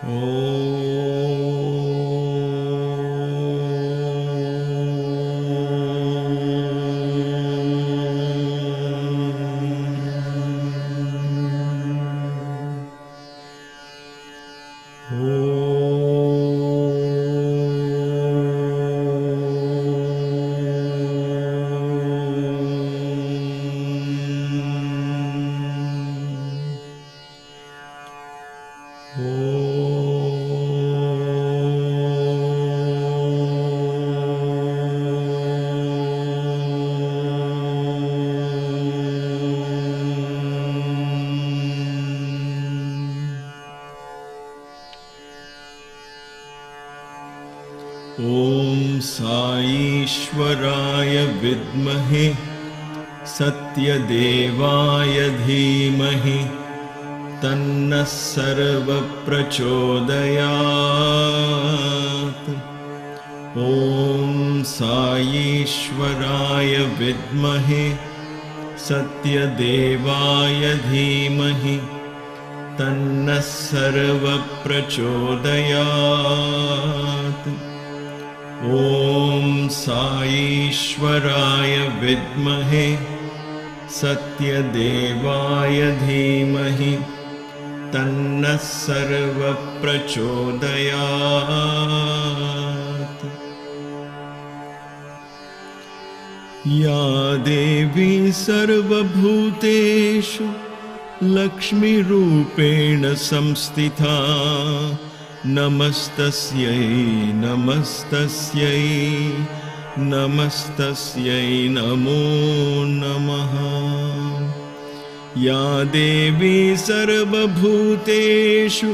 ॐ साईश्वराय विद्महे सत्यदेवाय धीमहि तन्नः सर्वप्रचोदयात्। ॐ साईश्वराय विद्महे सत्यदेवाय धीमहि तन्नः सर्वप्रचोदयात्। ॐ साईश्वराय विद्महे सत्यदेवाय धीमहि तन्नः सर्वप्रचोदयात्। या देवी सर्वभूतेषु लक्ष्मीरूपेण संस्थिता नमस्तस्यै नमस्तस्यै नमस्तस्यै नमो नमः। या देवी सर्वभूतेषु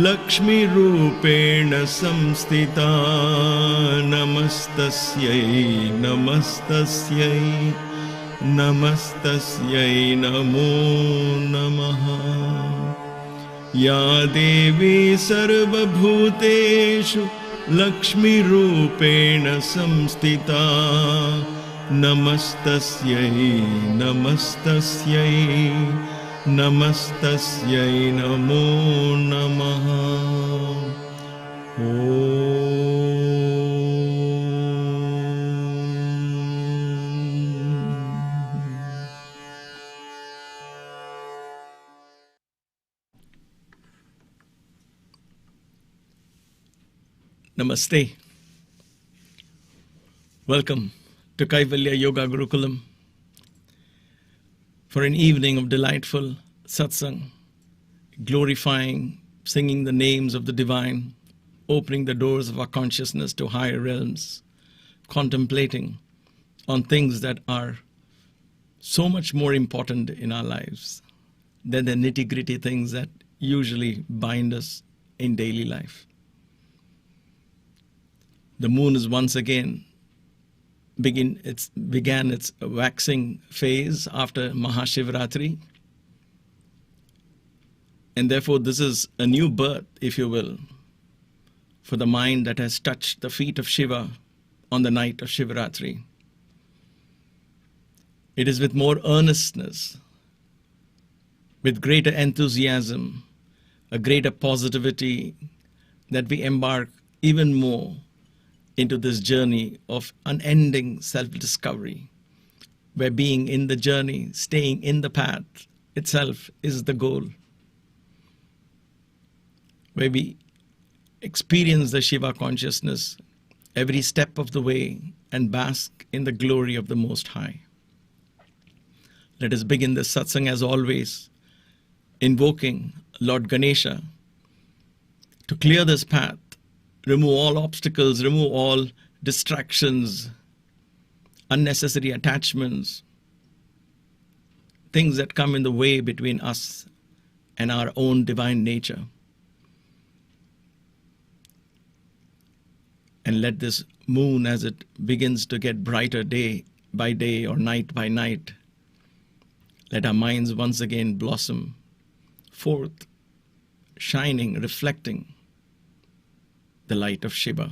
लक्ष्मीरूपेण संस्थिता नमस्तस्यै नमस्तस्यै नमस्तस्यै नमो नमः। या देवी सर्वभूतेषु लक्ष्मीरूपेण संस्थिता नमस्तस्यै नमस्तस्यै नमस्तस्यै नमो नमः। Namaste. Welcome to Kaivalya Yoga Gurukulam for an evening of delightful satsang, glorifying, singing the names of the divine, opening the doors of our consciousness to higher realms, contemplating on things that are so much more important in our lives than the nitty-gritty things that usually bind us in daily life. The moon is once again began its waxing phase after Mahashivratri. And therefore this is a new birth, if you will, for the mind that has touched the feet of Shiva on the night of Shivratri. It is with more earnestness, with greater enthusiasm, a greater positivity that we embark even more into this journey of unending self-discovery, where being in the journey, staying in the path itself is the goal, where we experience the Shiva consciousness every step of the way and bask in the glory of the Most High. Let us begin this satsang as always, invoking Lord Ganesha to clear this path, remove all obstacles, remove all distractions, unnecessary attachments, things that come in the way between us and our own divine nature. And let this moon, as it begins to get brighter day by day or night by night, let our minds once again blossom forth, shining, reflecting the light of Shiva.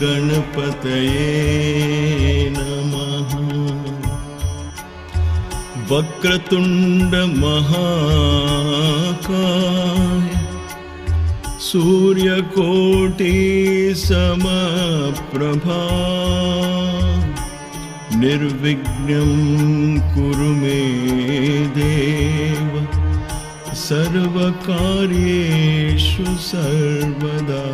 Ganapataye Namaha. Vakratunda Mahakaya Surya Koti Samaprabha Nirvignam Kurume Deva Sarvakaryeshu Sarvada.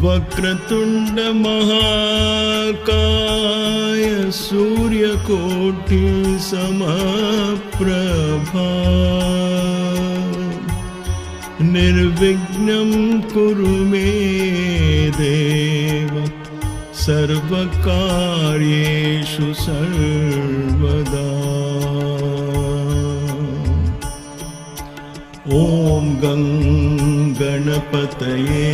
Vakratunda Mahakaya Surya Koti Samaprabha Nirvignam Kurume Deva Sarvakaryeshu Sarvada. Om Ganapataye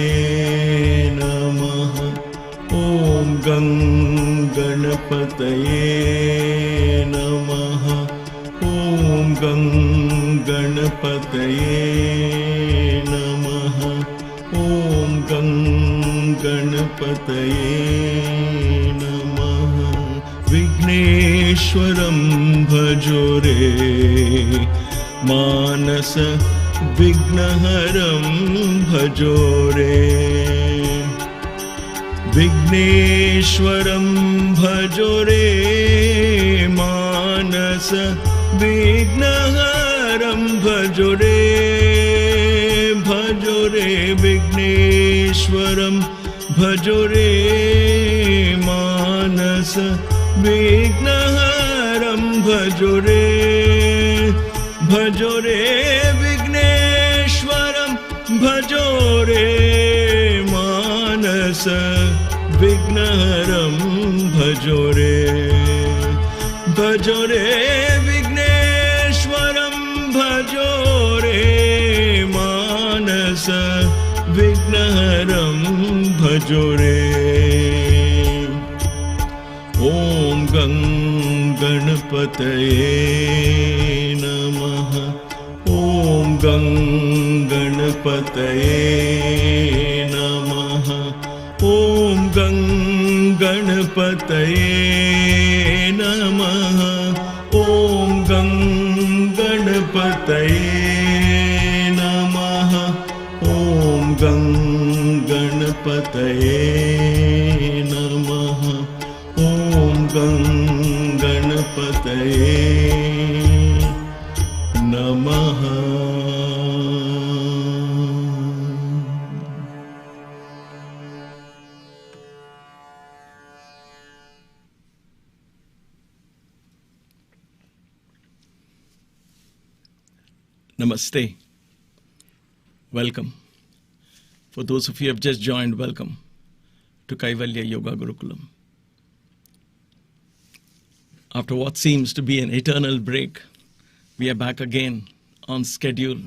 Namaha. Om Ganapataye Namaha. Om Ganapataye Namaha. Om Ganapataye Namaha. Vigneshwaram bhajore Manasa Vignaharam bhajore. Vigneshwaram bhajore Manasa Vignaharam bhajore. Bhajore Vigneshwaram bhajore Manasa Vignaharam bhajore. Bhajore Vigneshwaram bhajore Manasa Vignaharam bhajore. Bhajore Vigneshwaram bhajore Manasa Vignaharam bhajore. Om Ganapataye Namaha. Om Ganapataye Namaha. Om Ganapataye Namaha. Om Ganapataye Namaha. Om Ganapataye Namaha. Om Ganapataye Namaha. Namaste. Welcome. For those of you who have just joined, welcome to Kaivalya Yoga Gurukulam. After what seems to be an eternal break, we are back again on schedule.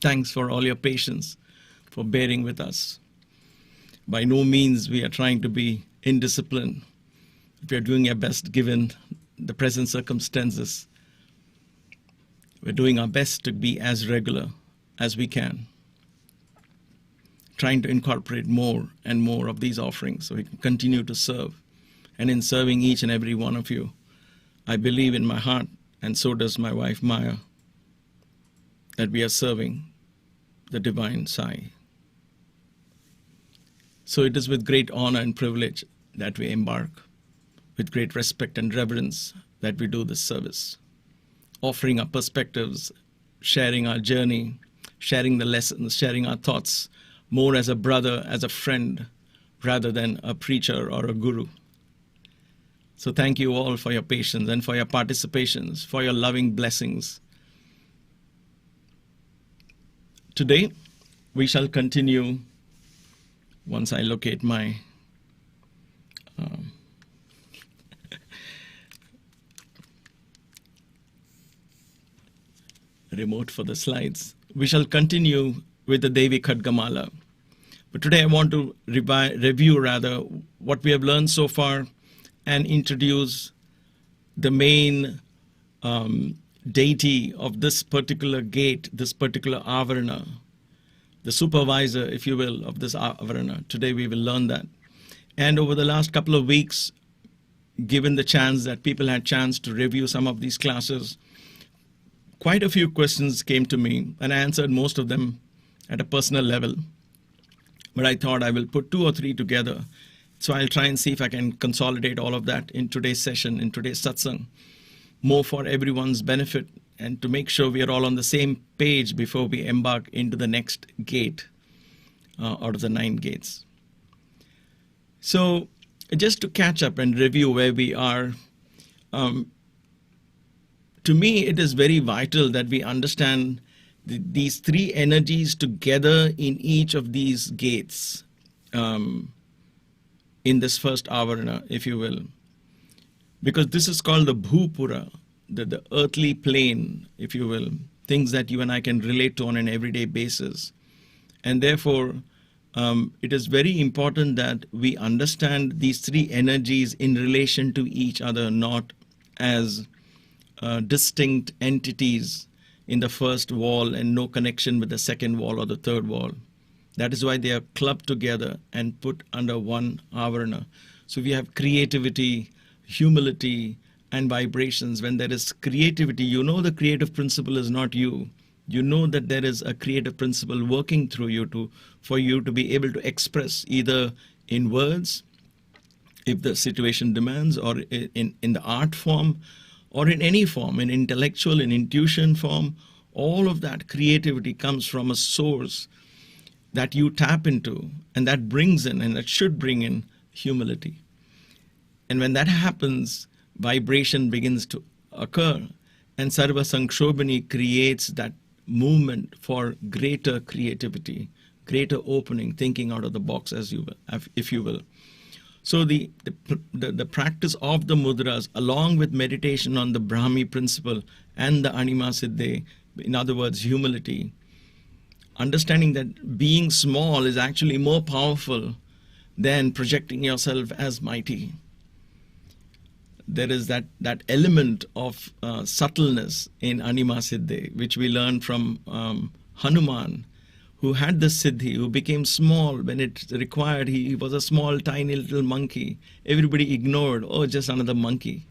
Thanks for all your patience, for bearing with us. By no means we are trying to be indisciplined. We are doing our best given the present circumstances. We're doing our best to be as regular as we can, trying to incorporate more and more of these offerings so we can continue to serve. And in serving each and every one of you, I believe in my heart, and so does my wife Maya, that we are serving the divine Sai. So it is with great honor and privilege that we embark, with great respect and reverence that we do this service, offering our perspectives, sharing our journey, sharing the lessons, sharing our thoughts, more as a brother, as a friend, rather than a preacher or a guru. So thank you all for your patience and for your participations, for your loving blessings. Today, we shall continue, once I locate my remote for the slides. We shall continue with the Devi Khadgamala. But today I want to review what we have learned so far and introduce the main deity of this particular gate, this particular Avarna, the supervisor, if you will, of this Avarana. Today we will learn that. And over the last couple of weeks, given the chance that people had chance to review some of these classes, quite a few questions came to me, and I answered most of them at a personal level. But I thought I will put 2 or 3 together. So I'll try and see if I can consolidate all of that in today's session, in today's satsang, more for everyone's benefit and to make sure we are all on the same page before we embark into the next gate out of the 9 gates. So just to catch up and review where we are, to me it is very vital that we understand these 3 energies together in each of these gates in this first Avarana, if you will. Because this is called the Bhupura, the earthly plane, if you will, things that you and I can relate to on an everyday basis. And therefore, it is very important that we understand these 3 energies in relation to each other, not as distinct entities in the first wall and no connection with the second wall or the third wall. That is why they are clubbed together and put under one Avarana. So we have creativity, humility, and vibrations. When there is creativity, you know the creative principle is not you. You know that there is a creative principle working through you for you to be able to express either in words, if the situation demands, or in the art form, or in any form, in intellectual, in intuition form. All of that creativity comes from a source that you tap into, and that brings in, and that should bring in, humility. And when that happens, vibration begins to occur, and Sarva Sankshobhini creates that movement for greater creativity, greater opening, thinking out of the box, as you will, if you will. So the practice of the mudras, along with meditation on the Brahmi principle and the Anima Siddhe, in other words, humility, understanding that being small is actually more powerful than projecting yourself as mighty. There is that element of subtleness in Anima Siddhe, which we learned from Hanuman, who had this siddhi, who became small when it required. He was a small, tiny little monkey. Everybody ignored, oh, just another monkey.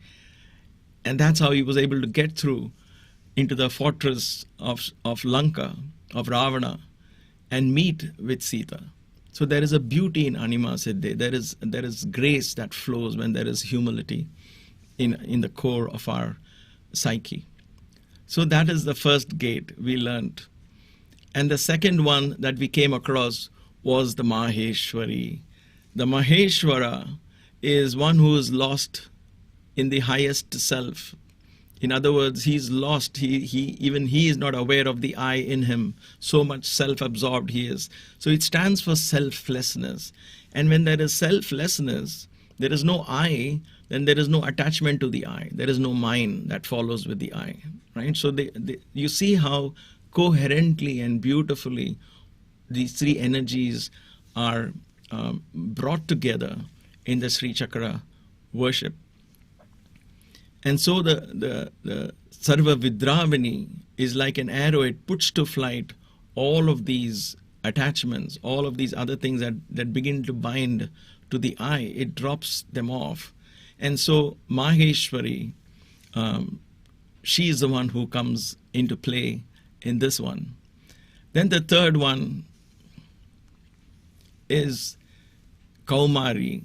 And that's how he was able to get through into the fortress of Lanka, of Ravana, and meet with Sita. So there is a beauty in Anima Siddhe. There is grace that flows when there is humility in the core of our psyche. So that is the first gate we learned. And the second one that we came across was the Maheshwari. The Maheshwara is one who is lost in the highest self. In other words, he's lost. Even he is not aware of the I in him. So much self-absorbed he is. So it stands for selflessness. And when there is selflessness, there is no I, then there is no attachment to the I. There is no mind that follows with the I. Right? So you see how coherently and beautifully these 3 energies are brought together in the Sri Chakra worship. And so the Sarva Vidravini is like an arrow. It puts to flight all of these attachments, all of these other things that begin to bind to the I. It drops them off. And so Maheshwari, she is the one who comes into play in this one. Then the third one is Kaumari.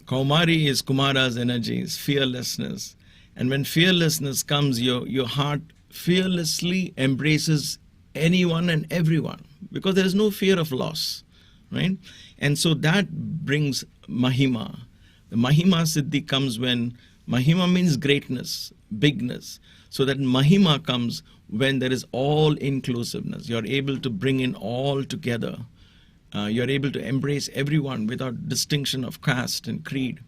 Kaumari is Kumara's energies, fearlessness. And when fearlessness comes, your heart fearlessly embraces anyone and everyone, because there is no fear of loss, right? And so that brings Mahima. The Mahima Siddhi comes when Mahima means greatness, bigness. So that Mahima comes when there is all-inclusiveness. You're able to bring in all together. You're able to embrace everyone without distinction of caste and creed.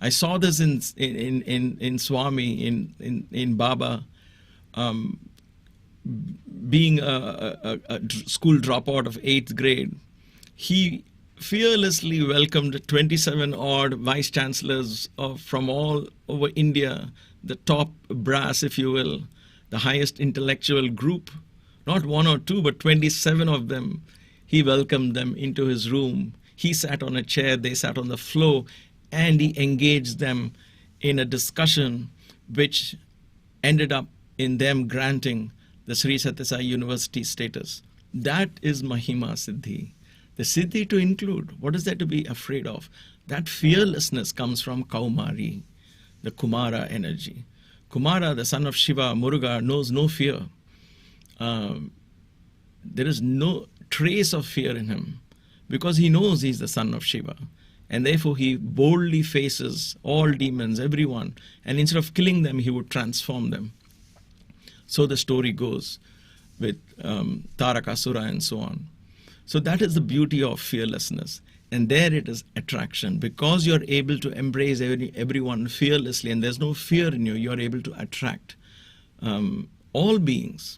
I saw this in Swami, in Baba, being a school dropout of 8th grade. He fearlessly welcomed 27 odd vice chancellors from all over India, the top brass, if you will, the highest intellectual group, not 1 or 2, but 27 of them. He welcomed them into his room. He sat on a chair, they sat on the floor, and he engaged them in a discussion which ended up in them granting the Sri Sathya Sai University status. That is Mahima Siddhi. The Siddhi to include. What is there to be afraid of? That fearlessness comes from Kaumari, the Kumara energy. Kumara, the son of Shiva, Muruga, knows no fear. There is no trace of fear in him because he knows he's the son of Shiva. And therefore he boldly faces all demons, everyone. And instead of killing them, he would transform them. So the story goes with Tarakasura and so on. So that is the beauty of fearlessness. And there it is attraction. Because you're able to embrace everyone fearlessly and there's no fear in you, you're able to attract all beings.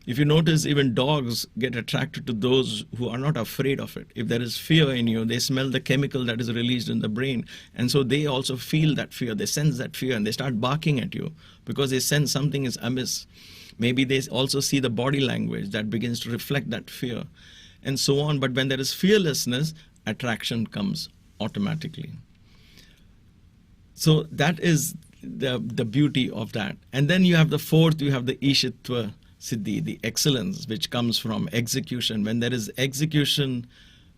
If you notice, even dogs get attracted to those who are not afraid of it. If there is fear in you, they smell the chemical that is released in the brain. And so they also feel that fear. They sense that fear and they start barking at you because they sense something is amiss. Maybe they also see the body language that begins to reflect that fear and so on. But when there is fearlessness, attraction comes automatically. So that is the beauty of that. And then you have the fourth, you have the Ishitva Siddhi, the excellence which comes from execution. When there is execution,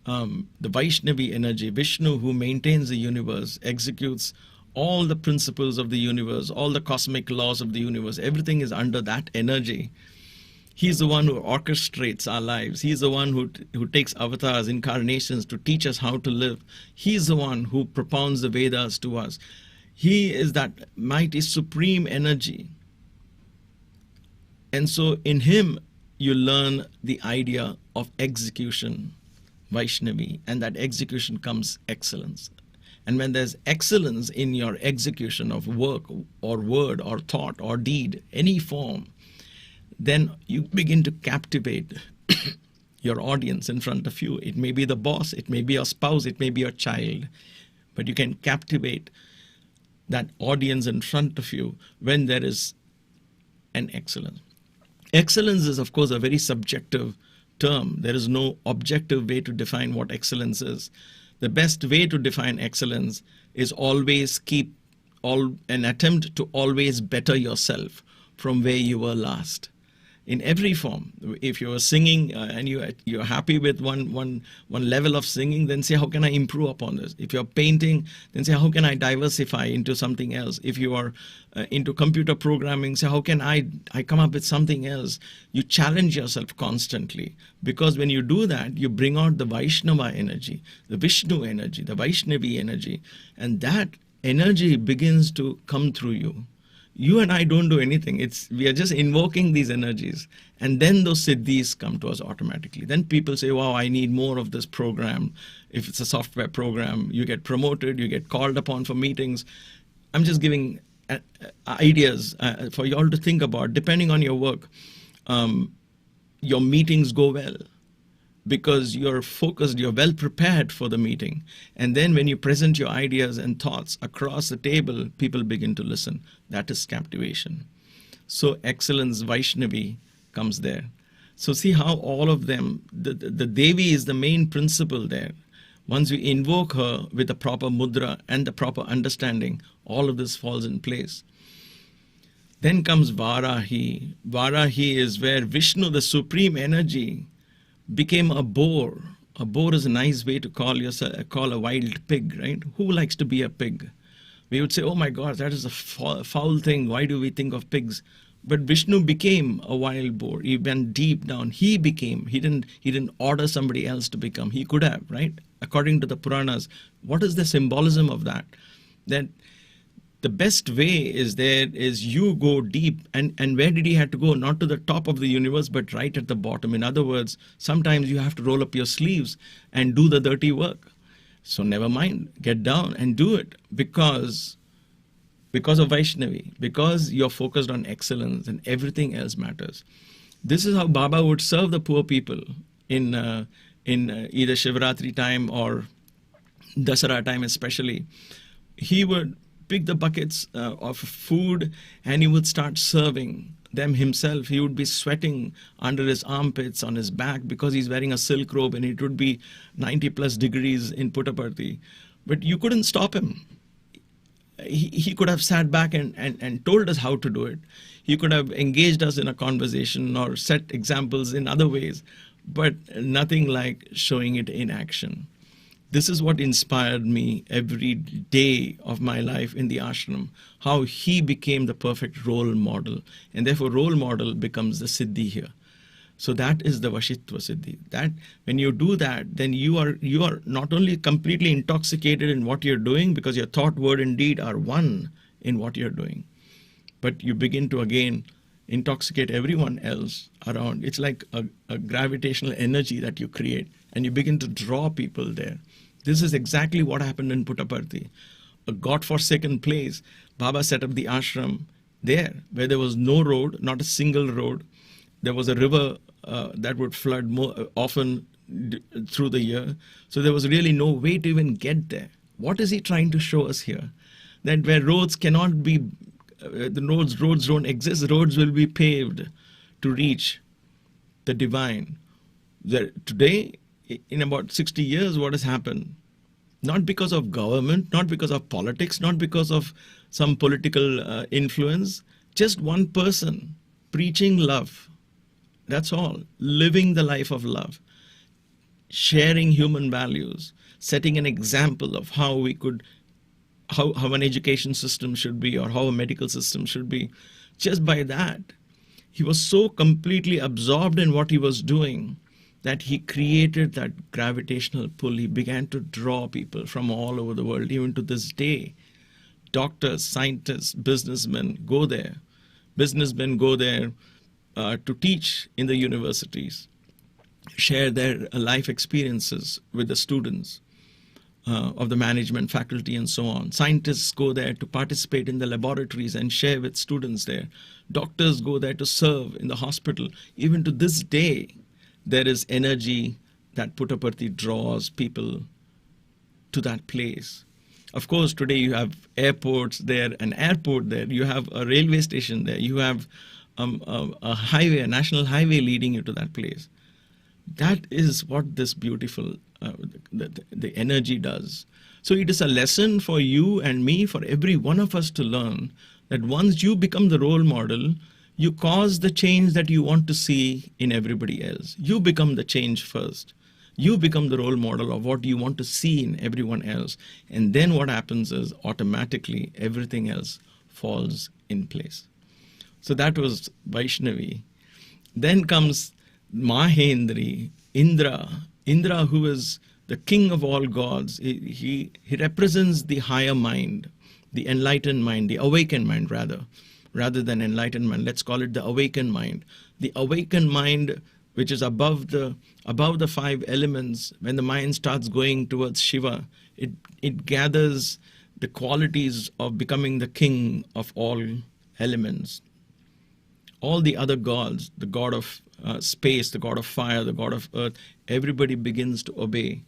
the Vaishnavi energy, Vishnu, who maintains the universe, executes all the principles of the universe, all the cosmic laws of the universe, everything is under that energy. He's the one who orchestrates our lives. He's the one who takes avatars, incarnations to teach us how to live. He's the one who propounds the Vedas to us. He is that mighty supreme energy. And so in him, you learn the idea of execution, Vaishnavi, and that execution comes excellence. And when there's excellence in your execution of work or word or thought or deed, any form, then you begin to captivate your audience in front of you. It may be the boss, it may be your spouse, it may be your child, but you can captivate that audience in front of you when there is an excellence. Excellence is, of course, a very subjective term. There is no objective way to define what excellence is. The best way to define excellence is always an attempt to always better yourself from where you were last. In every form. If you're singing and you're happy with one level of singing, then say, how can I improve upon this? If you're painting, then say, how can I diversify into something else? If you are into computer programming, say, how can I come up with something else? You challenge yourself constantly, because when you do that, you bring out the Vaishnava energy, the Vishnu energy, the Vaishnavi energy, and that energy begins to come through you. You and I don't do anything. We are just invoking these energies. And then those siddhis come to us automatically. Then people say, wow, I need more of this program. If it's a software program, you get promoted, you get called upon for meetings. I'm just giving ideas for you all to think about. Depending on your work, your meetings go well, because you're focused, you're well prepared for the meeting. And then when you present your ideas and thoughts across the table, people begin to listen. That is captivation. So excellence, Vaishnavi, comes there. So see how all of them, the Devi is the main principle there. Once you invoke her with the proper mudra and the proper understanding, all of this falls in place. Then comes Varahi. Varahi is where Vishnu, the supreme energy, became a boar. A boar is a nice way to call a wild pig, right? Who likes to be a pig? We would say, oh my God, that is a foul thing. Why do we think of pigs? But Vishnu became a wild boar. He went deep down. He didn't order somebody else to become. He could have, right? According to the Puranas. What is the symbolism of that? That the best way is you go deep. And where did he have to go? Not to the top of the universe, but right at the bottom. In other words, sometimes you have to roll up your sleeves and do the dirty work. So never mind, get down and do it because of Vaishnavi, because you're focused on excellence and everything else matters. This is how Baba would serve the poor people in either Shivratri time or Dasara time especially. He would pick the buckets of food and he would start serving them himself. He would be sweating under his armpits, on his back, because he's wearing a silk robe, and it would be 90 plus degrees in Puttaparthi. But you couldn't stop him. He could have sat back and told us how to do it. He could have engaged us in a conversation or set examples in other ways, but nothing like showing it in action. This is what inspired me every day of my life in the ashram, how he became the perfect role model. And therefore, role model becomes the siddhi here. So that is the Vashitva Siddhi. That when you do that, then you are not only completely intoxicated in what you're doing, because your thought, word, and deed are one in what you're doing, but you begin to again intoxicate everyone else around. It's like a gravitational energy that you create, and you begin to draw people there. This is exactly what happened in Puttaparthi, a god-forsaken place. Baba set up the ashram there, where there was no road, not a single road. There was a river that would flood more often through the year. So there was really no way to even get there. What is he trying to show us here? That where roads cannot be, roads don't exist, roads will be paved to reach the divine. Today, in about 60 years, what has happened? Not because of government, not because of politics, not because of some political influence, just one person preaching love. That's all. Living the life of love, sharing human values, setting an example of how we could, how an education system should be, or how a medical system should be. Just by that, he was so completely absorbed in what he was doing that he created that gravitational pull. He began to draw people from all over the world. Even to this day, doctors, scientists, businessmen go there. Businessmen go there to teach in the universities, share their life experiences with the students of the management faculty and so on. Scientists go there to participate in the laboratories and share with students there. Doctors go there to serve in the hospital. Even to this day, there is energy that Puttaparthi draws people to that place. Of course, today you have airports there, an airport there, you have a railway station there, you have a highway, a national highway leading you to that place. That is what this beautiful, the energy does. So it is a lesson for you and me, for every one of us to learn that once you become the role model, you cause the change that you want to see in everybody else. You become the change first. You become the role model of what you want to see in everyone else. And then what happens is automatically everything else falls in place. So that was Vaishnavi. Then comes Mahendri, Indra. Indra, who is the king of all gods. He represents the higher mind, the enlightened mind, the awakened mind rather than enlightened mind. Let's call it the awakened mind. The awakened mind, which is above the five elements. When the mind starts going towards Shiva, it gathers the qualities of becoming the king of all elements. All the other gods, the god of space, the god of fire, the god of earth, everybody begins to obey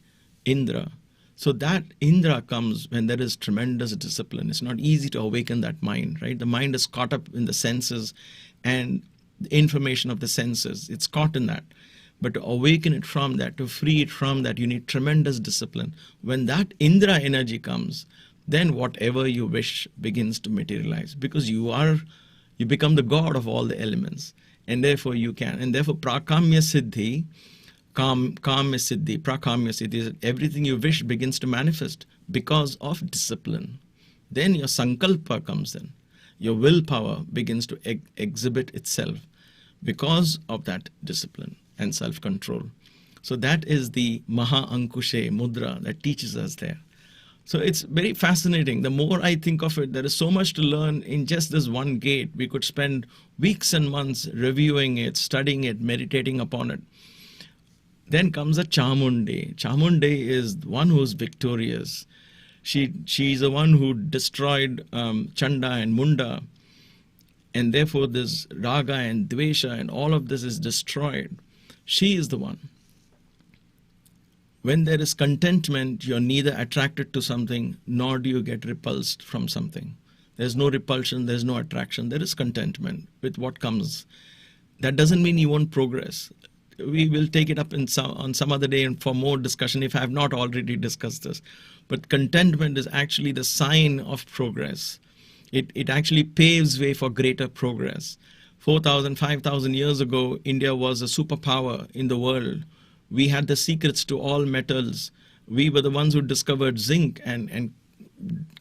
Indra. So that Indra comes when there is tremendous discipline. It's not easy to awaken that mind, right? The mind is caught up in the senses and the information of the senses. It's caught in that. But to awaken it from that, to free it from that, you need tremendous discipline. When that Indra energy comes, then whatever you wish begins to materialize, because you become the god of all the elements, and therefore you can. And therefore prakamya siddhi, kamya siddhi, prakamya siddhi, everything you wish begins to manifest because of discipline. Then your sankalpa comes in. Your willpower begins to exhibit itself because of that discipline and self-control. So that is the Maha Ankushe mudra that teaches us there. So it's very fascinating. The more I think of it, there is so much to learn in just this one gate. We could spend weeks and months reviewing it, studying it, meditating upon it. Then comes a Chamundi. Chamundi is one who is victorious. She's the one who destroyed Chanda and Munda. And therefore this Raga and Dvesha and all of this is destroyed. She is the one. When there is contentment, you're neither attracted to something nor do you get repulsed from something. There's no repulsion, there's no attraction, there is contentment with what comes. That doesn't mean you won't progress. We will take it up on some other day and for more discussion if I have not already discussed this. But contentment is actually the sign of progress. It actually paves way for greater progress. 4,000, 5,000 years ago, India was a superpower in the world. We had the secrets to all metals. We were the ones who discovered zinc and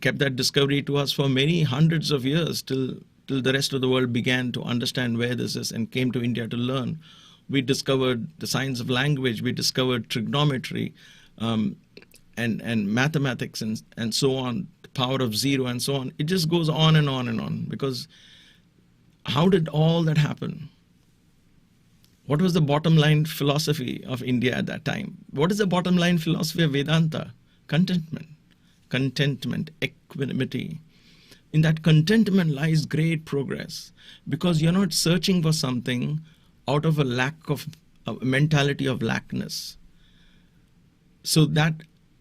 kept that discovery to us for many hundreds of years till the rest of the world began to understand where this is and came to India to learn. We discovered the science of language. We discovered trigonometry and mathematics and so on, the power of zero and so on. It just goes on and on and on, because how did all that happen? What was the bottom line philosophy of India at that time? What is the bottom line philosophy of Vedanta? Contentment. Contentment, equanimity. In that contentment lies great progress, because you're not searching for something out of a mentality of lackness. So that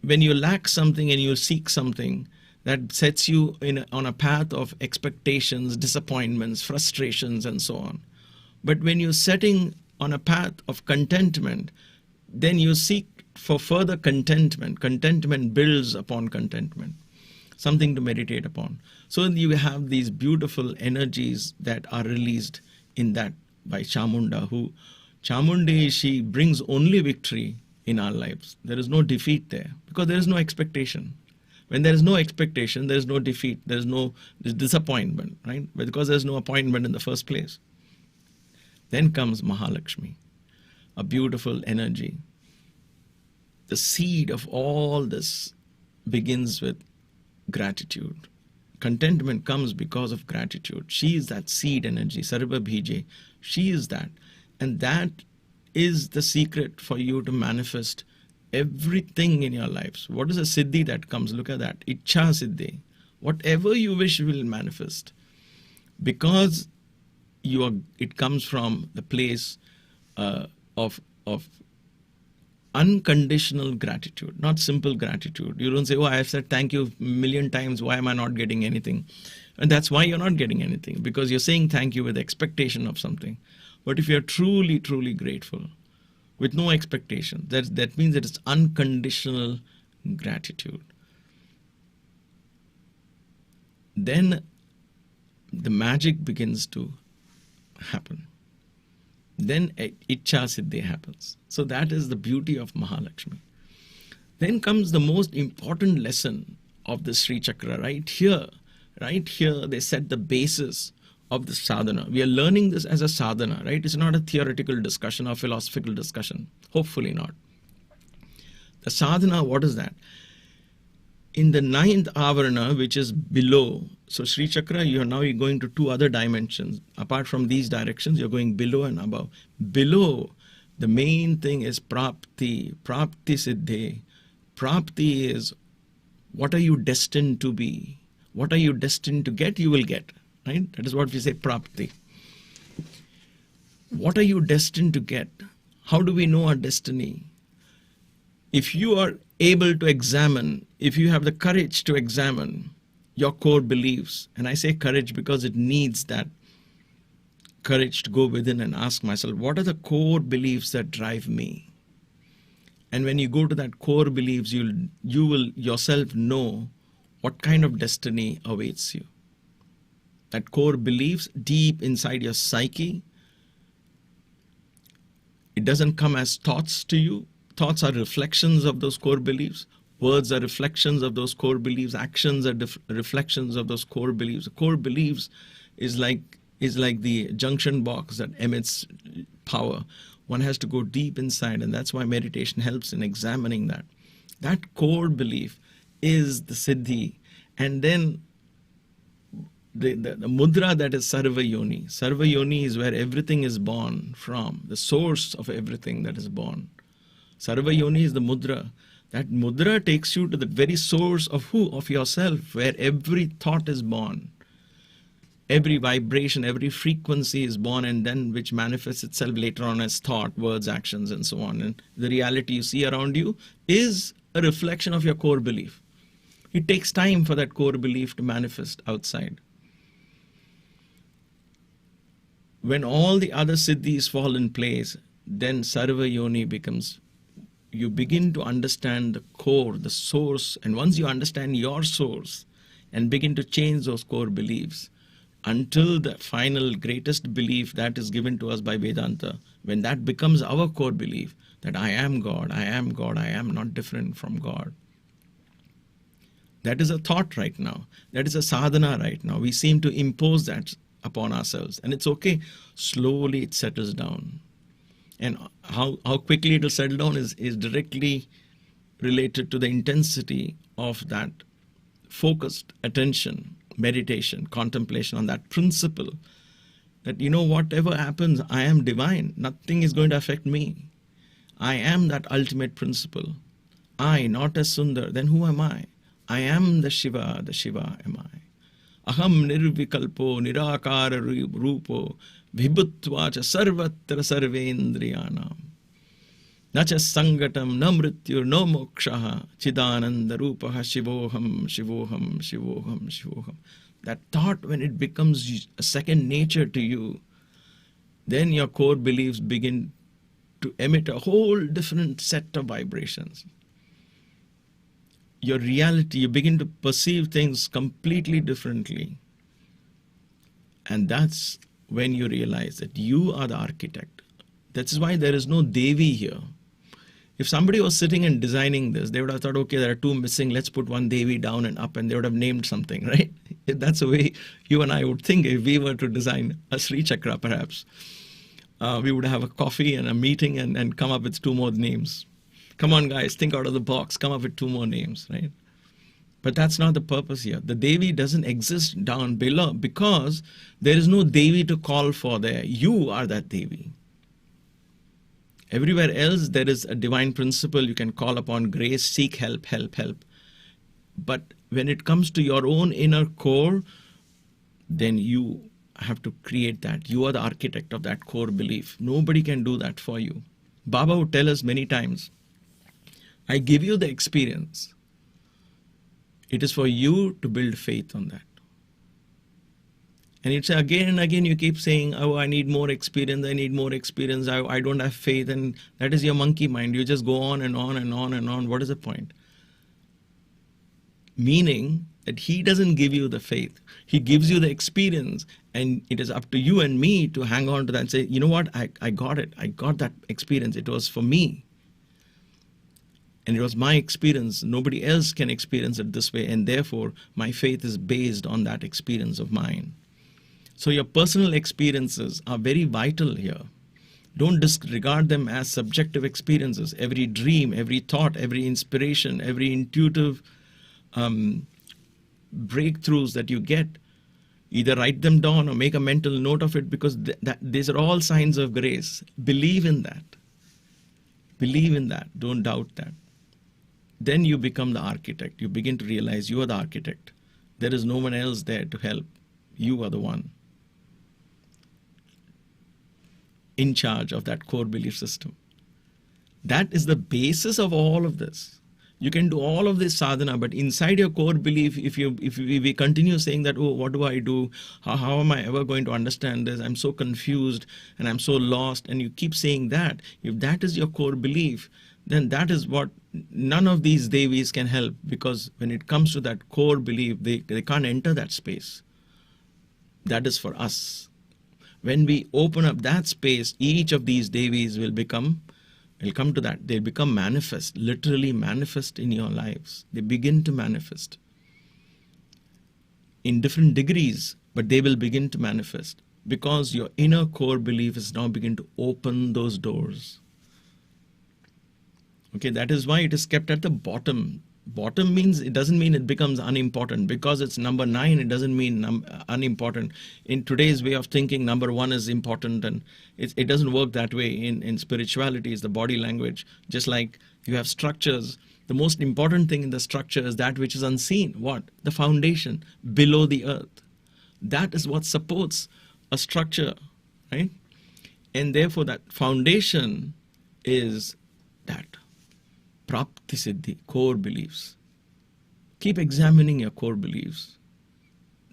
when you lack something and you seek something, that sets you on a path of expectations, disappointments, frustrations, and so on. But when you're setting on a path of contentment, then you seek for further contentment. Contentment builds upon contentment, something to meditate upon. So you have these beautiful energies that are released in that by Chamunda, Chamundi, she brings only victory in our lives. There is no defeat there, because there is no expectation. When there is no expectation, there is no defeat, there's disappointment, right? Because there's no appointment in the first place. Then comes Mahalakshmi, a beautiful energy. The seed of all this begins with gratitude. Contentment comes because of gratitude. She is that seed energy, Sarva Bhije. She is that. And that is the secret for you to manifest everything in your lives. What is a siddhi that comes? Look at that. Ichha siddhi. Whatever you wish will manifest. Because it comes from the place of unconditional gratitude, not simple gratitude. You don't say, oh, I have said thank you a million times, why am I not getting anything? And that's why you're not getting anything, because you're saying thank you with expectation of something. But if you're truly, truly grateful, with no expectation, that means that it's unconditional gratitude. Then the magic begins to happen. Then Ichha Siddhi happens. So that is the beauty of Mahalakshmi. Then comes the most important lesson of the Sri Chakra. Right here, they set the basis of the sadhana. We are learning this as a sadhana, right? It's not a theoretical discussion or philosophical discussion. Hopefully not. The sadhana, what is that? In the 9th Avarna, which is below, so Sri Chakra, you're going to 2 other dimensions. Apart from these directions, you're going below and above. Below, the main thing is prapti, prapti siddhi. Prapti is, what are you destined to be? What are you destined to get? You will get, right? That is what we say, prapti. What are you destined to get? How do we know our destiny? If you are able to examine, if you have the courage to examine your core beliefs, and I say courage because it needs that courage to go within and ask myself, what are the core beliefs that drive me? And when you go to that core beliefs, you will yourself know what kind of destiny awaits you. That core beliefs deep inside your psyche, it doesn't come as thoughts to you. Thoughts are reflections of those core beliefs. Words are reflections of those core beliefs. Actions are reflections of those core beliefs. The core beliefs is like the junction box that emits power. One has to go deep inside, and that's why meditation helps in examining that. That core belief is the siddhi. And then the mudra, that is sarva yoni. Sarva yoni is where everything is born from, the source of everything that is born. Sarva yoni is the mudra. That mudra takes you to the very source of who? Of yourself, where every thought is born. Every vibration, every frequency is born, and then which manifests itself later on as thought, words, actions, and so on. And the reality you see around you is a reflection of your core belief. It takes time for that core belief to manifest outside. when all the other siddhis fall in place, then Sarva Yoni becomes, you begin to understand the core, the source. And once you understand your source and begin to change those core beliefs, until the final greatest belief that is given to us by Vedanta, when that becomes our core belief, that I am God, I am God, I am not different from God. That is a thought right now. That is a sadhana right now. We seem to impose that upon ourselves. And it's okay. Slowly it settles down. And how quickly it will settle down is directly related to the intensity of that focused attention, meditation, contemplation on that principle. That, whatever happens, I am divine. Nothing is going to affect me. I am that ultimate principle. I, not as Sundar, then who am I? I am the Shiva am I. Aham nirvikalpo nirakara rupo vibhutva cha sarvatra sarvendriyanam. Na cha sangatam na mrityur no mokshaha chidananda rupaha shivoham shivoham shivoham shivoham. That thought, when it becomes a second nature to you, then your core beliefs begin to emit a whole different set of vibrations. Your reality, you begin to perceive things completely differently. And that's when you realize that you are the architect. That's why there is no Devi here. If somebody was sitting and designing this, they would have thought, okay, there are two missing, let's put one Devi down and up, and they would have named something, right? That's the way you and I would think if we were to design a Sri Chakra, perhaps. We would have a coffee and a meeting and come up with two more names. Come on, guys, think out of the box, come up with two more names, right? But that's not the purpose here. The Devi doesn't exist down below because there is no Devi to call for there. You are that Devi. Everywhere else, there is a divine principle. You can call upon grace, seek help, help, help. But when it comes to your own inner core, then you have to create that. You are the architect of that core belief. Nobody can do that for you. Baba would tell us many times, I give you the experience. It is for you to build faith on that. And it's again and again you keep saying, oh, I need more experience, I need more experience, I don't have faith. And that is your monkey mind. You just go on and on and on and on. What is the point? Meaning that he doesn't give you the faith. He gives you the experience. And it is up to you and me to hang on to that and say, you know what, I got it. I got that experience. It was for me. And it was my experience. Nobody else can experience it this way. And therefore, my faith is based on that experience of mine. So your personal experiences are very vital here. Don't disregard them as subjective experiences. Every dream, every thought, every inspiration, every intuitive breakthroughs that you get, either write them down or make a mental note of it, because these are all signs of grace. Believe in that. Believe in that. Don't doubt that. Then you become the architect. You begin to realize you are the architect. There is no one else there to help. You are the one in charge of that core belief system. That is the basis of all of this. You can do all of this sadhana, but inside your core belief, if we continue saying that, oh, what do I do? How am I ever going to understand this? I'm so confused and I'm so lost. And you keep saying that. If that is your core belief, then that is what none of these Devis can help, because when it comes to that core belief, they can't enter that space. That is for us. When we open up that space, each of these Devis will come to that. They'll become manifest, literally manifest in your lives. They begin to manifest in different degrees, but they will begin to manifest because your inner core belief is now begin to open those doors. Okay, that is why it is kept at the bottom. Bottom means, it doesn't mean it becomes unimportant. Because it's number 9, it doesn't mean unimportant. In today's way of thinking, number 1 is important, and it doesn't work that way. In spirituality, is the body language. Just like you have structures, the most important thing in the structure is that which is unseen. What? The foundation below the earth. That is what supports a structure, right? And therefore that foundation is that Prapti Siddhi, core beliefs. Keep examining your core beliefs.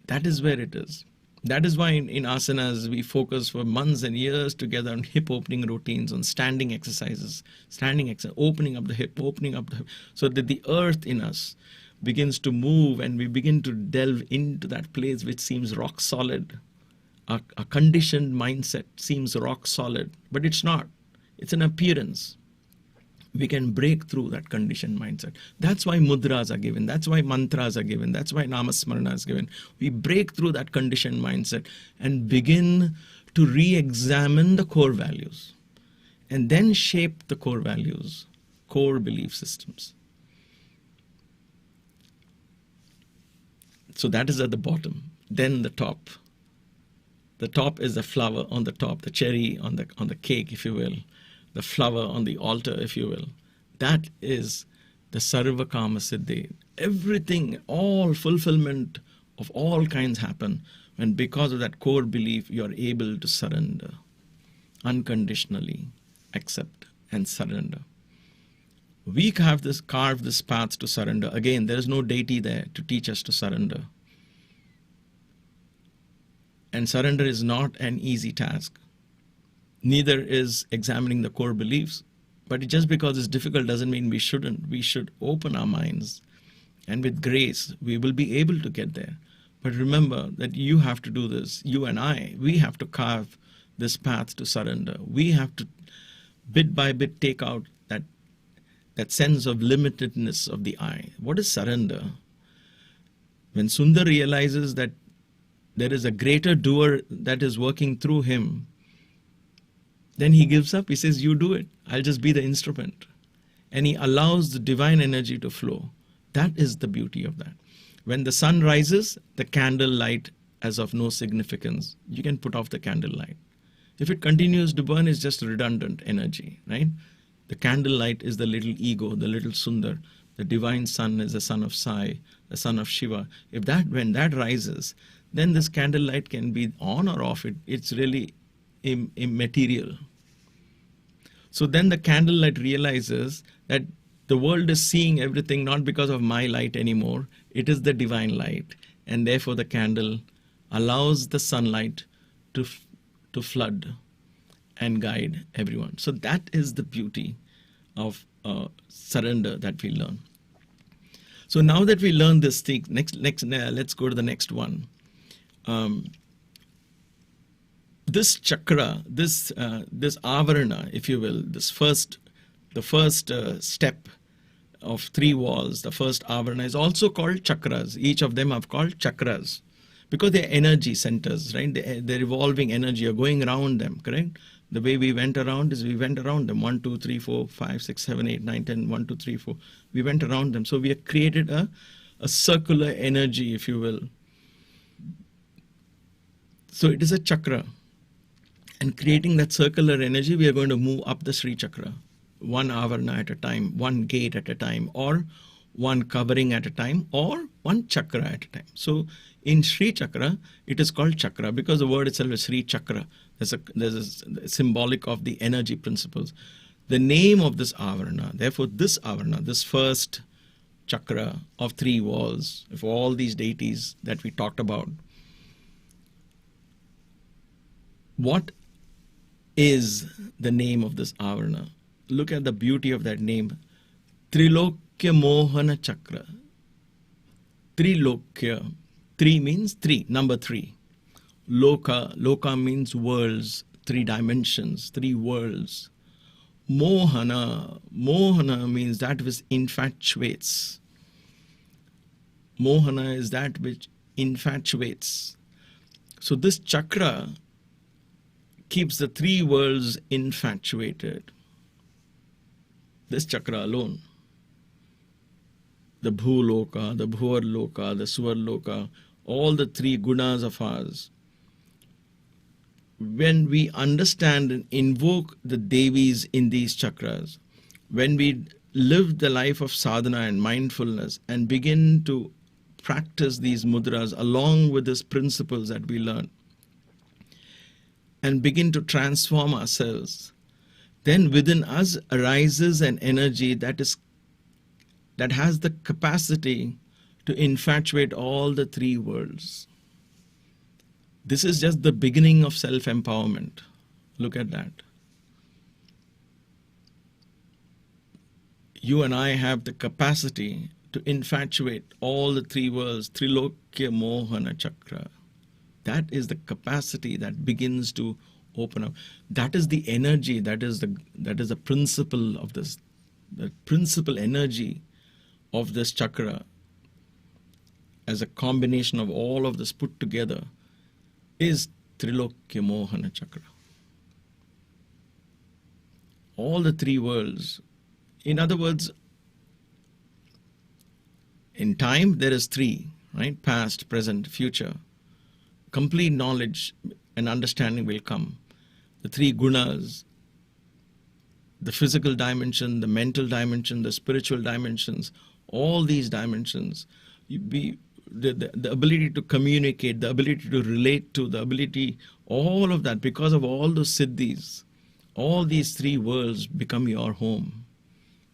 That is where it is. That is why in asanas we focus for months and years together on hip opening routines, on standing exercises, opening up the hip, so that the earth in us begins to move and we begin to delve into that place which seems rock solid. A conditioned mindset seems rock solid, but it's not. It's an appearance. We can break through that conditioned mindset. That's why mudras are given. That's why mantras are given. That's why namasmarana is given. We break through that conditioned mindset and begin to re-examine the core values and then shape the core values, core belief systems. So that is at the bottom. Then the top. The top is the flower on the top, the cherry on the cake, if you will. The flower on the altar, if you will. That is the Sarva Kama Siddhi. Everything, all fulfillment of all kinds happen when, because of that core belief, you are able to surrender, unconditionally accept and surrender. We have carved this path to surrender. Again, there is no deity there to teach us to surrender. And surrender is not an easy task. Neither is examining the core beliefs. But just because it's difficult doesn't mean we shouldn't. We should open our minds. And with grace, we will be able to get there. But remember that you have to do this. You and I, we have to carve this path to surrender. We have to, bit by bit, take out that sense of limitedness of the I. What is surrender? When Sundar realizes that there is a greater doer that is working through him, then he gives up. He says, you do it. I'll just be the instrument. And he allows the divine energy to flow. That is the beauty of that. When the sun rises, the candle light is of no significance. You can put off the candle light. If it continues to burn, it's just redundant energy, right? The candle light is the little ego, the little Sundar. The divine sun is the son of Sai, the son of Shiva. When that rises, then this candle light can be on or off. It's really immaterial. So then the candlelight realizes that the world is seeing everything not because of my light anymore. It is the divine light. And therefore the candle allows the sunlight to flood and guide everyone. So that is the beauty of surrender that we learn. So now that we learn this thing, let's go to the next one. This chakra, this avarna, if you will, the first step of 3 walls, the first avarna is also called chakras. Each of them are called chakras because they're energy centers, right? They're revolving energy. You're going around them, correct? The way we went around is we went around them. 1, 2, 3, 4, 5, 6, 7, 8, 9, 10, 1, 2, 3, 4. We went around them. So we have created a circular energy, if you will. So it is a chakra. And creating that circular energy, we are going to move up the Sri Chakra, 1 avarna at a time, 1 gate at a time, or 1 covering at a time, or 1 chakra at a time. So in Sri Chakra, it is called chakra because the word itself is Sri Chakra. There's a symbolic of the energy principles. The name of this avarna, therefore this avarna, this first chakra of 3 walls, of all these deities that we talked about, what is the name of this avarna? Look at the beauty of that name. Triloki Mohana Chakra. Trilokya. 3 means 3, number 3. Loka means worlds, 3 dimensions, 3 worlds. Mohana means that which infatuates. Mohana is that which infatuates. So this chakra keeps the 3 worlds infatuated. This chakra alone. The Bhuloka, the Bhuvarloka, the Suvarloka, all the 3 gunas of ours. When we understand and invoke the Devis in these chakras, when we live the life of sadhana and mindfulness and begin to practice these mudras along with these principles that we learn, and begin to transform ourselves, then within us arises an energy that has the capacity to infatuate all the 3 worlds. This is just the beginning of self-empowerment. Look at that. You and I have the capacity to infatuate all the three worlds, Triloki, Mohana, Chakra. That is the capacity that begins to open up. That is the energy, that is the principle of this, the principal energy of this chakra as a combination of all of this put together is Triloki, Mohana, Chakra. All the three worlds. In other words, in time there is three, right? Past, present, future. Complete knowledge and understanding will come. The three gunas, the physical dimension, the mental dimension, the spiritual dimensions, all these dimensions, the ability to communicate, the ability to relate to, the ability, all of that, because of all those siddhis, all these three worlds become your home.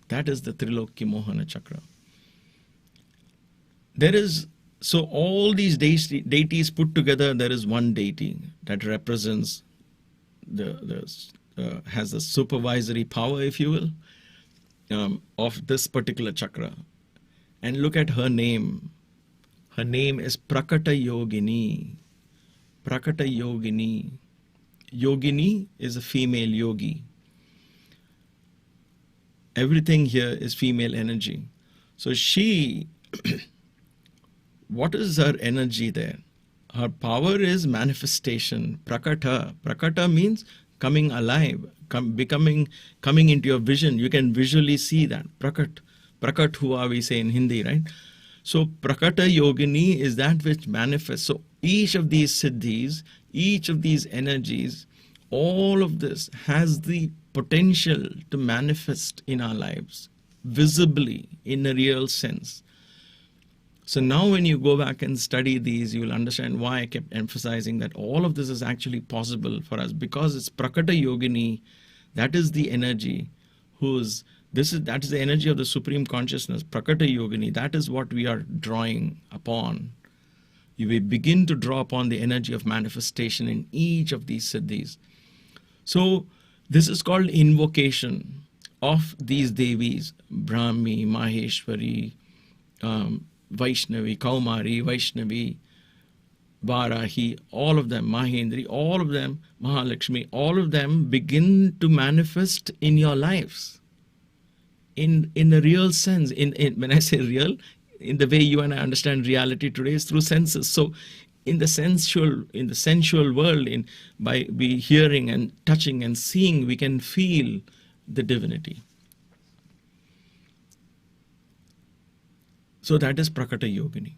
That is the Triloki, Mohana, Chakra. There is, so all these deities put together, there is one deity that represents has the supervisory power, if you will, of this particular chakra. And look at her name. Her name is Prakata Yogini. Prakata Yogini. Yogini is a female yogi. Everything here is female energy. So she, what is her energy there? Her power is manifestation, prakata. Prakata means coming alive, coming into your vision. You can visually see that. Prakat hua we say in Hindi, right? So Prakata Yogini is that which manifests. So each of these siddhis, each of these energies, all of this has the potential to manifest in our lives, visibly, in a real sense. So now when you go back and study these, you will understand why I kept emphasizing that all of this is actually possible for us, because it's Prakata Yogini, that is the energy that is the energy of the Supreme Consciousness, Prakata Yogini, that is what we are drawing upon. You will begin to draw upon the energy of manifestation in each of these siddhis. So this is called invocation of these Devis, Brahmi, Maheshwari, Vaishnavi, Kaumari, Vaishnavi, Varahi, all of them, Mahendri, all of them, Mahalakshmi, all of them begin to manifest in your lives in a real sense. When I say real, in the way you and I understand reality today is through senses. So in the sensual world, by hearing and touching and seeing, we can feel the divinity. So that is Prakata Yogini.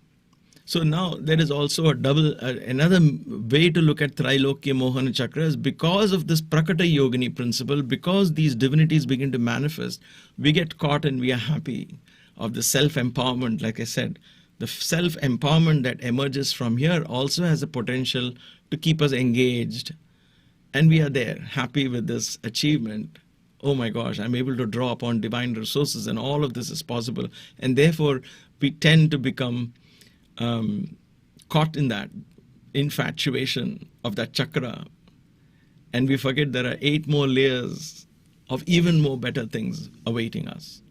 So now there is also another way to look at Triloki, Mohana, Chakra is because of this Prakata Yogini principle, because these divinities begin to manifest, we get caught and we are happy of the self-empowerment. Like I said, the self-empowerment that emerges from here also has a potential to keep us engaged. And we are there, happy with this achievement. Oh my gosh, I'm able to draw upon divine resources, and all of this is possible. And therefore, we tend to become caught in that infatuation of that chakra. And we forget there are 8 more layers of even more better things awaiting us.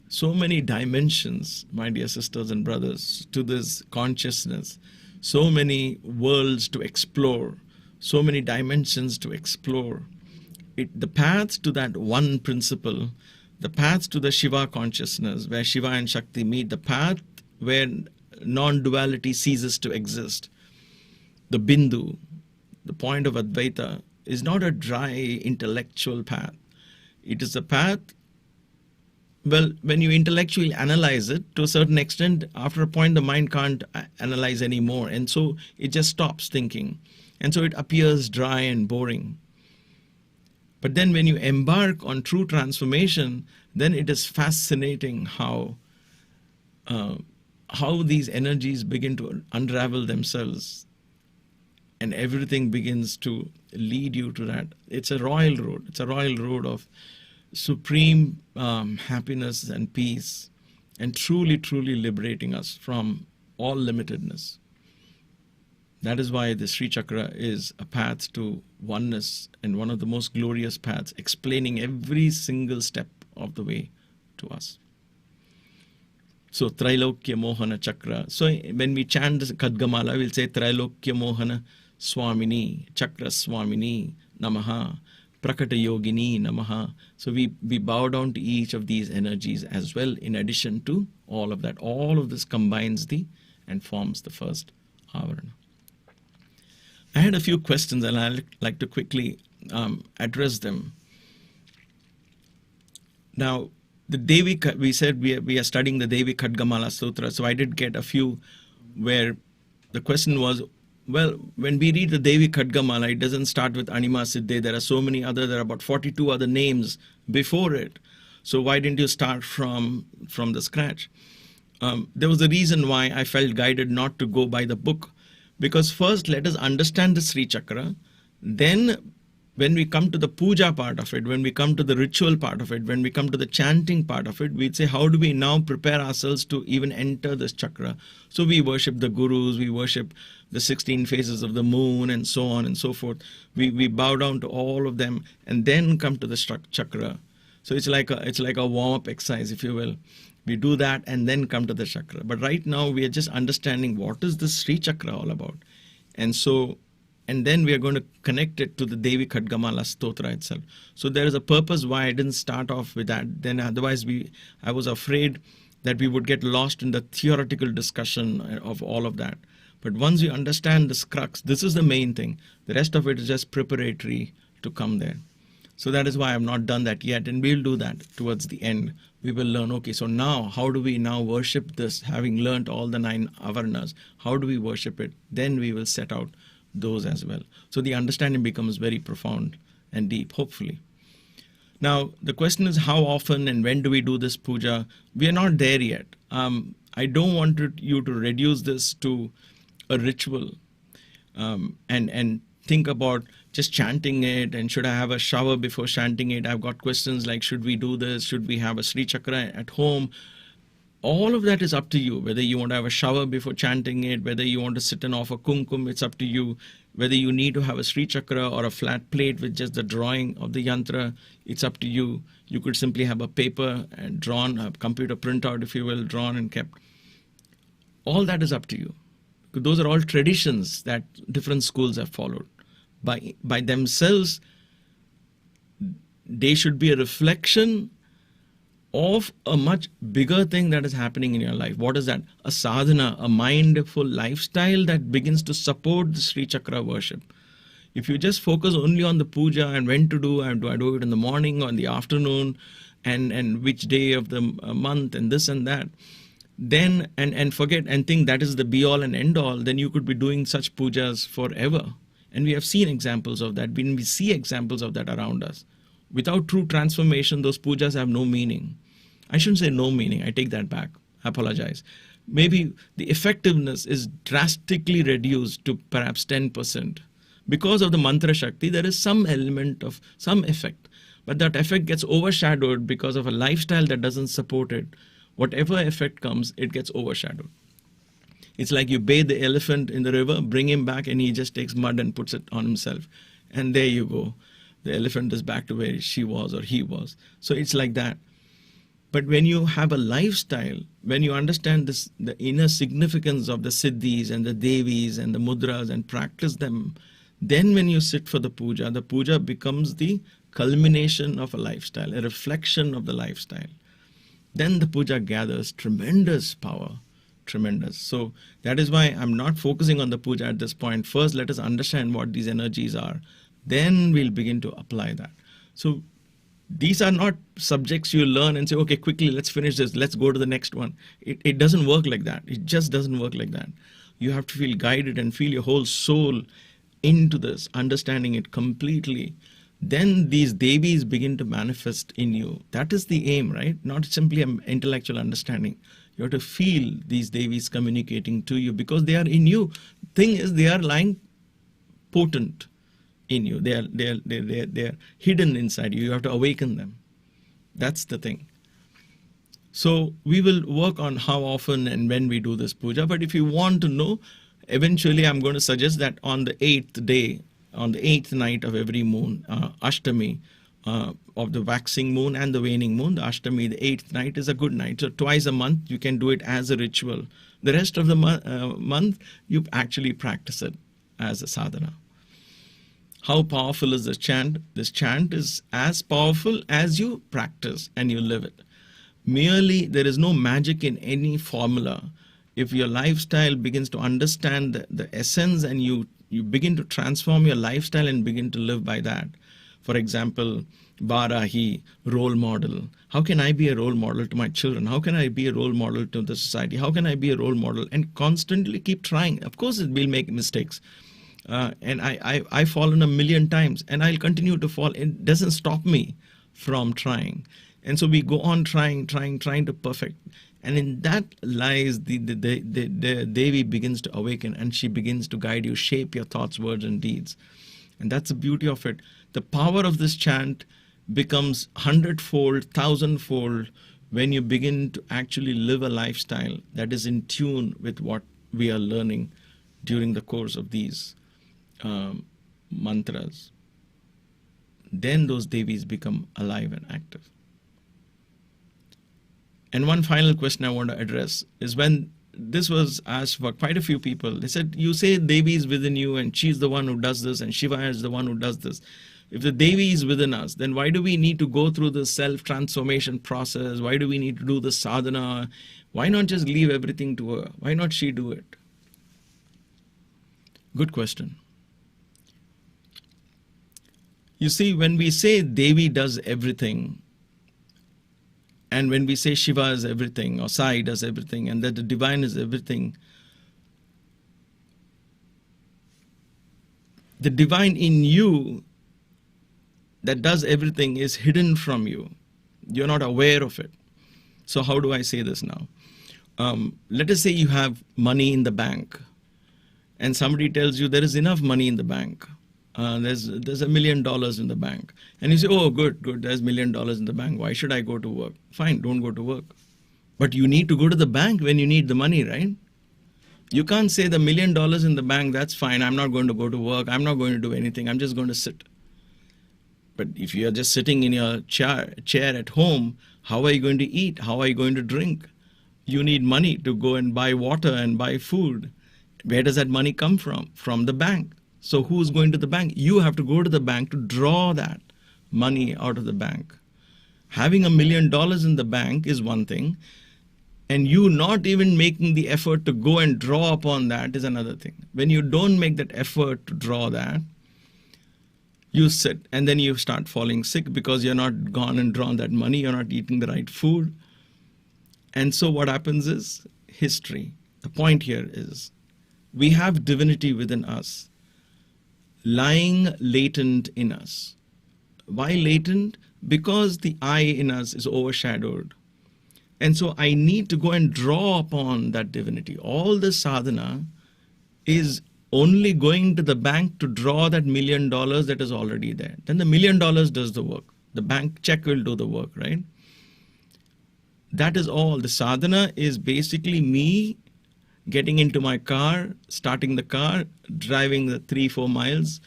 So many dimensions, my dear sisters and brothers, to this consciousness. So many worlds to explore. So many dimensions to explore. The path to that one principle, the path to the Shiva consciousness, where Shiva and Shakti meet, the path where non-duality ceases to exist, the Bindu, the point of Advaita, is not a dry intellectual path. It is a path, well, when you intellectually analyze it, to a certain extent, after a point, the mind can't analyze anymore. And so it just stops thinking. And so it appears dry and boring. But then when you embark on true transformation, then it is fascinating how these energies begin to unravel themselves, and everything begins to lead you to that. It's a royal road. It's a royal road of supreme happiness and peace, and truly, truly liberating us from all limitedness. That is why the Sri Chakra is a path to oneness and one of the most glorious paths, explaining every single step of the way to us. So Triloki Mohana Chakra. So when we chant Khadgamala, we'll say Triloki Mohana Swamini, Chakra Swamini, Namaha, Prakata Yogini, Namaha. So we bow down to each of these energies as well, in addition to all of that. All of this combines and forms the first Avarna. I had a few questions and I'd like to quickly address them. Now, the Devi, we said we are studying the Devi Khadgamala Sutra, so I did get a few where the question was, well, when we read the Devi Khadgamala, it doesn't start with Anima Siddhe. There are so many there are about 42 other names before it. So why didn't you start from the scratch? There was a reason why I felt guided not to go by the book. Because first, let us understand the Sri Chakra. Then, when we come to the puja part of it, when we come to the ritual part of it, when we come to the chanting part of it, we'd say, how do we now prepare ourselves to even enter this chakra? So we worship the gurus, we worship the 16 phases of the moon, and so on and so forth. We bow down to all of them and then come to the chakra. So it's like a warm-up exercise, if you will. We do that and then come to the chakra. But right now we are just understanding what is the Sri Chakra all about. And then we are going to connect it to the Devi Khadgamala Stotra itself. So there is a purpose why I didn't start off with that. Then otherwise I was afraid that we would get lost in the theoretical discussion of all of that. But once you understand this crux, this is the main thing. The rest of it is just preparatory to come there. So that is why I have not done that yet, and we'll do that towards the end. We will learn, okay, so now, how do we now worship this, having learned all the 9 Avarnas? How do we worship it? Then we will set out those as well. So the understanding becomes very profound and deep, hopefully. Now, the question is how often and when do we do this puja? We are not there yet. I don't want you to reduce this to a ritual and think about just chanting it, and should I have a shower before chanting it? I've got questions like, should we do this? Should we have a Sri Chakra at home? All of that is up to you. Whether you want to have a shower before chanting it, whether you want to sit and offer kumkum, it's up to you. Whether you need to have a Sri Chakra or a flat plate with just the drawing of the yantra, it's up to you. You could simply have a paper and drawn, a computer printout, if you will, drawn and kept. All that is up to you. Those are all traditions that different schools have followed. By themselves, they should be a reflection of a much bigger thing that is happening in your life. What is that? A sadhana, a mindful lifestyle that begins to support the Sri Chakra worship. If you just focus only on the puja and when to do, and do I do it in the morning or in the afternoon, and which day of the month and this and that, then and forget and think that is the be all and end all, then you could be doing such pujas forever. And we have seen examples of that. We see examples of that around us. Without true transformation, those pujas have no meaning. I shouldn't say no meaning. I take that back. I apologize. Maybe the effectiveness is drastically reduced to perhaps 10%. Because of the mantra Shakti, there is some element of some effect. But that effect gets overshadowed because of a lifestyle that doesn't support it. Whatever effect comes, it gets overshadowed. It's like you bathe the elephant in the river, bring him back, and he just takes mud and puts it on himself. And there you go. The elephant is back to where she was or he was. So it's like that. But when you have a lifestyle, when you understand this, the inner significance of the siddhis and the devis and the mudras and practice them, then when you sit for the puja becomes the culmination of a lifestyle, a reflection of the lifestyle. Then the puja gathers tremendous power. Tremendous. So that is why I'm not focusing on the puja at this point. First, let us understand what these energies are. Then we'll begin to apply that. So these are not subjects you learn and say, okay, quickly, let's finish this. Let's go to the next one. It doesn't work like that. It just doesn't work like that. You have to feel guided and feel your whole soul into this, understanding it completely. Then these devis begin to manifest in you. That is the aim, right? Not simply an intellectual understanding. You have to feel these devis communicating to you because they are in you. Thing is, they are lying potent in you. They are hidden inside you. You have to awaken them. That's the thing. So we will work on how often and when we do this puja. But if you want to know, eventually I'm going to suggest that on the 8th day, on the 8th night of every moon, Ashtami, of the waxing moon and the waning moon, the Ashtami, the 8th night, is a good night. So twice a month you can do it as a ritual. The rest of the month you actually practice it as a sadhana. How powerful is this chant? This chant is as powerful as you practice and you live it. Merely, there is no magic in any formula. If your lifestyle begins to understand the essence, and you begin to transform your lifestyle and begin to live by that. For example, Varahi, role model. How can I be a role model to my children? How can I be a role model to the society? How can I be a role model? And constantly keep trying. Of course, it will make mistakes. And I've fallen a million times, and I'll continue to fall. It doesn't stop me from trying. And so we go on trying to perfect. And in that lies the Devi begins to awaken, and she begins to guide you, shape your thoughts, words, and deeds. And that's the beauty of it. The power of this chant becomes 100-fold, 1,000-fold when you begin to actually live a lifestyle that is in tune with what we are learning during the course of these mantras. Then those Devis become alive and active. And one final question I want to address is, when this was asked for quite a few people, they said, you say Devi is within you and she's the one who does this and Shiva is the one who does this. If the Devi is within us, then why do we need to go through the self-transformation process? Why do we need to do the sadhana? Why not just leave everything to her? Why not she do it? Good question. You see, when we say Devi does everything, and when we say Shiva is everything, or Sai does everything, and that the divine is everything, the divine in you that does everything is hidden from you. You're not aware of it. So how do I say this now? Let us say you have money in the bank, and somebody tells you there is enough money in the bank. There's $1 million in the bank. And you say, oh, good, there's $1 million in the bank. Why should I go to work? Fine, don't go to work. But you need to go to the bank when you need the money, right? You can't say the $1 million in the bank, that's fine, I'm not going to go to work, I'm not going to do anything, I'm just going to sit. But if you're just sitting in your chair at home, how are you going to eat? How are you going to drink? You need money to go and buy water and buy food. Where does that money come from? From the bank. So who's going to the bank? You have to go to the bank to draw that money out of the bank. Having $1 million in the bank is one thing, and you not even making the effort to go and draw upon that is another thing. When you don't make that effort to draw that, you sit, and then you start falling sick because you're not gone and drawn that money, you're not eating the right food. And so what happens is history. The point here is we have divinity within us, lying latent in us. Why latent? Because the I in us is overshadowed. And so I need to go and draw upon that divinity. All the sadhana is only going to the bank to draw that $1 million that is already there. Then the $1 million does the work. The bank check will do the work, right? That is all. The sadhana is basically me getting into my car, starting the car, driving the 3-4 miles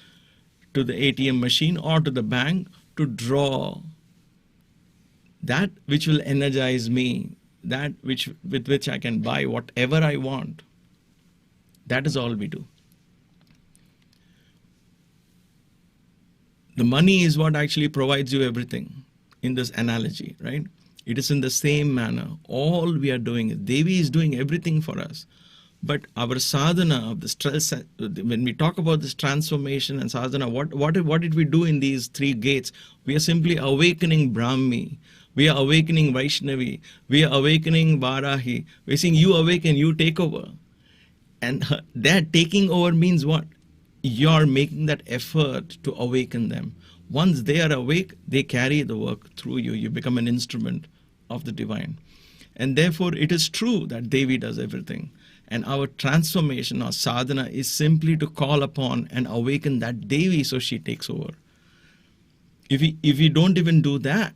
to the ATM machine or to the bank to draw that which will energize me, that with which I can buy whatever I want. That is all we do. The money is what actually provides you everything in this analogy, right? It is in the same manner. All we are doing is Devi is doing everything for us. But our sadhana of the stress, when we talk about this transformation and sadhana, what did we do in these 3 gates? We are simply awakening Brahmi. We are awakening Vaishnavi. We are awakening Varahi. We're saying, you awaken, you take over. And that taking over means what? You're making that effort to awaken them. Once they are awake, they carry the work through you. You become an instrument of the divine. And therefore, it is true that Devi does everything. And our transformation or sadhana is simply to call upon and awaken that Devi so she takes over. If we don't even do that,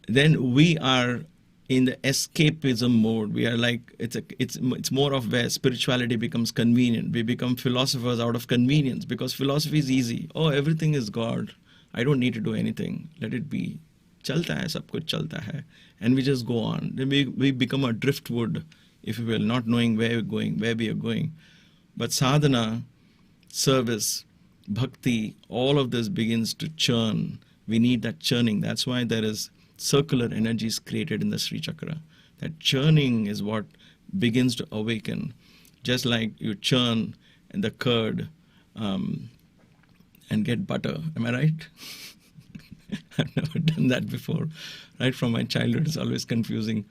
then we are in the escapism mode. We are like, it's more of where spirituality becomes convenient. We become philosophers out of convenience, because philosophy is easy. Oh, everything is God. I don't need to do anything. Let it be. Chalta hai, sab kuch chalta hai. And we just go on. Then we become a driftwood, if you will, not knowing where we're going, where we are going. But sadhana, service, bhakti, all of this begins to churn. We need that churning. That's why there is circular energies created in the Sri Chakra. That churning is what begins to awaken. Just like you churn in the curd and get butter. Am I right? I've never done that before. Right from my childhood, it's always confusing.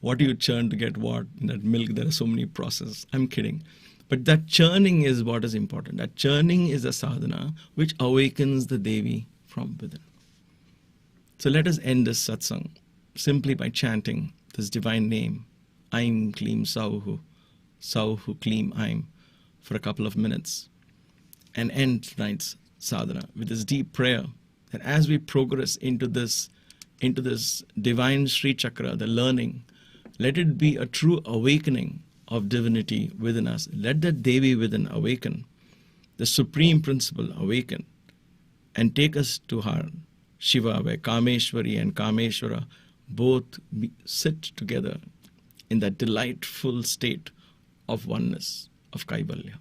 What do you churn to get what? In that milk, there are so many processes. I'm kidding. But that churning is what is important. That churning is a sadhana which awakens the Devi from within. So let us end this satsang simply by chanting this divine name, Aim Kleem Sauhu, Sauhu Kleem Aim, for a couple of minutes, and end tonight's sadhana with this deep prayer that as we progress into this divine Sri Chakra, the learning, let it be a true awakening of divinity within us. Let that Devi within awaken, the supreme principle awaken, and take us to her Shiva, where Kameshwari and Kameshwara both sit together in that delightful state of oneness, of Kaivalya.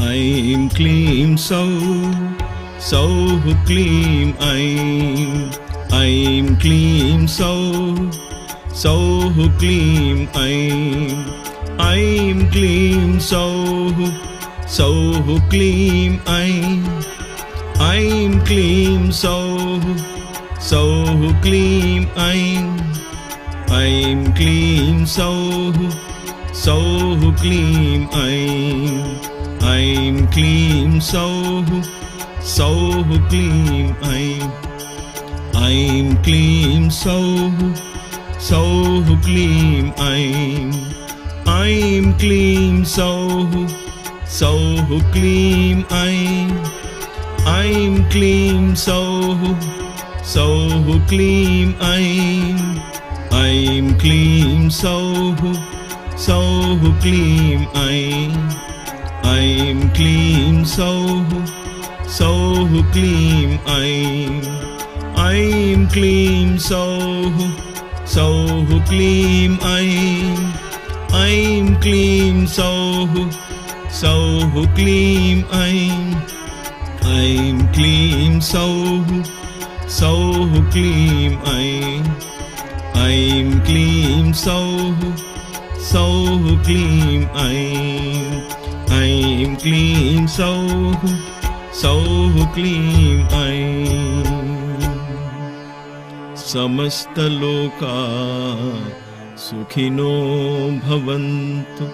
Aim Kleem Sauhu Kleem Aim Kleem Sauhu Kleem Aim Kleem Sauhu Kleem Aim Kleem Sauhu Kleem Aim Kleem Sauhu Kleem Aim Kleem Sauhu Kleem Aim Kleem Sauhu Kleem Aim Kleem Sauhu Kleem Aim Kleem Sauhu Kleem Aim Kleem Sauhu Kleem Aim Kleem Sauhu Kleem Aim Kleem Sauhu Kleem Aim Kleem Sauhu Kleem Aim Kleem Sauhu Kleem Aim Kleem Sauhu Kleem Aim Kleem Sauhu Kleem Samasta loka sukhino bhavantu.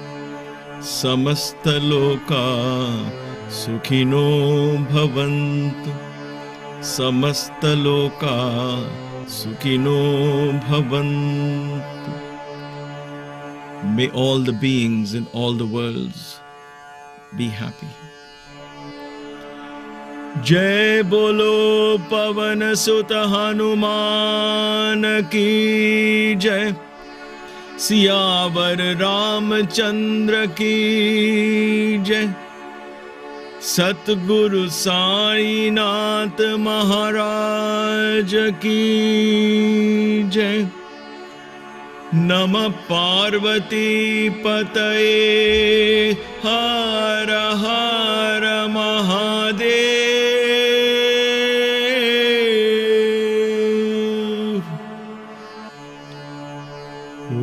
Samasta loka sukhino bhavantu. Samasta loka sukhino bhavantu. May all the beings in all the worlds be happy. Jai bolo pavan sutta hanuman ki jai. Siyavar Ramchandra ki jai. Satguru Sainath Maharaj ki jai. Namah Parvati Pataye Hara Hara Mahadev. Om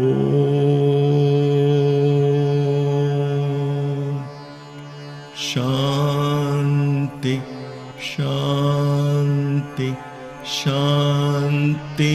Shanti Shanti Shanti.